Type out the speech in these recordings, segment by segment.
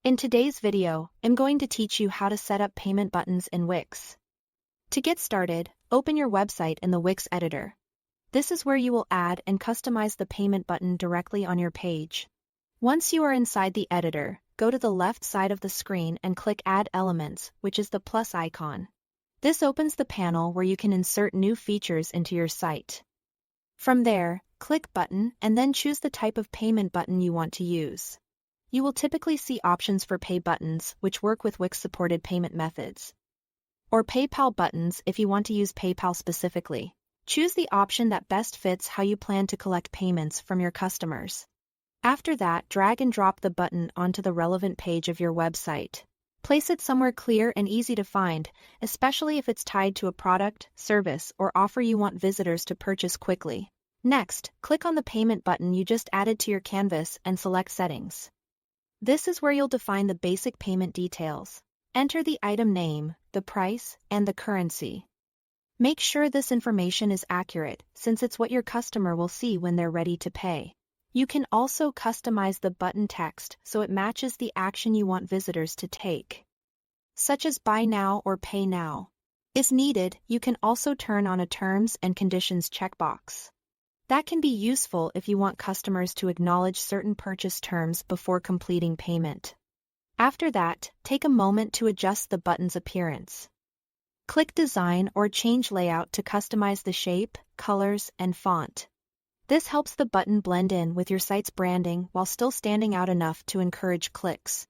In today's video, I'm going to teach you how to set up payment buttons in Wix. To get started, open your website in the Wix editor. This is where you will add and customize the payment button directly on your page. Once you are inside the editor, go to the left side of the screen and click Add Elements, which is the plus icon. This opens the panel where you can insert new features into your site. From there, click Button and then choose the type of payment button you want to use. You will typically see options for Pay buttons, which work with Wix-supported payment methods, or PayPal buttons if you want to use PayPal specifically. Choose the option that best fits how you plan to collect payments from your customers. After that, drag and drop the button onto the relevant page of your website. Place it somewhere clear and easy to find, especially if it's tied to a product, service, or offer you want visitors to purchase quickly. Next, click on the payment button you just added to your canvas and select Settings. This is where you'll define the basic payment details. Enter the item name, the price, and the currency. Make sure this information is accurate, since it's what your customer will see when they're ready to pay. You can also customize the button text so it matches the action you want visitors to take, such as Buy Now or Pay Now. If needed, you can also turn on a Terms and Conditions checkbox. That can be useful if you want customers to acknowledge certain purchase terms before completing payment. After that, take a moment to adjust the button's appearance. Click Design or change layout to customize the shape, colors, and font. This helps the button blend in with your site's branding while still standing out enough to encourage clicks.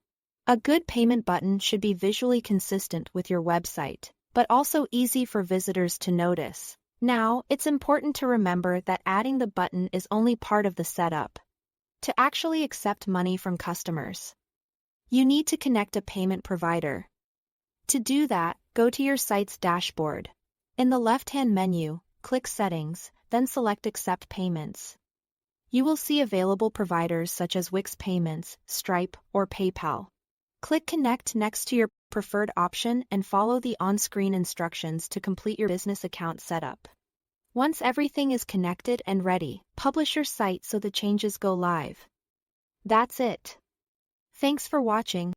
A good payment button should be visually consistent with your website, but also easy for visitors to notice. Now, it's important to remember that adding the button is only part of the setup. To actually accept money from customers, you need to connect a payment provider. To do that, go to your site's dashboard. In the left-hand menu, click Settings, then select Accept Payments. You will see available providers such as Wix Payments, Stripe, or PayPal. Click Connect next to your preferred option and follow the on-screen instructions to complete your business account setup. Once everything is connected and ready, publish your site so the changes go live. That's it. Thanks for watching.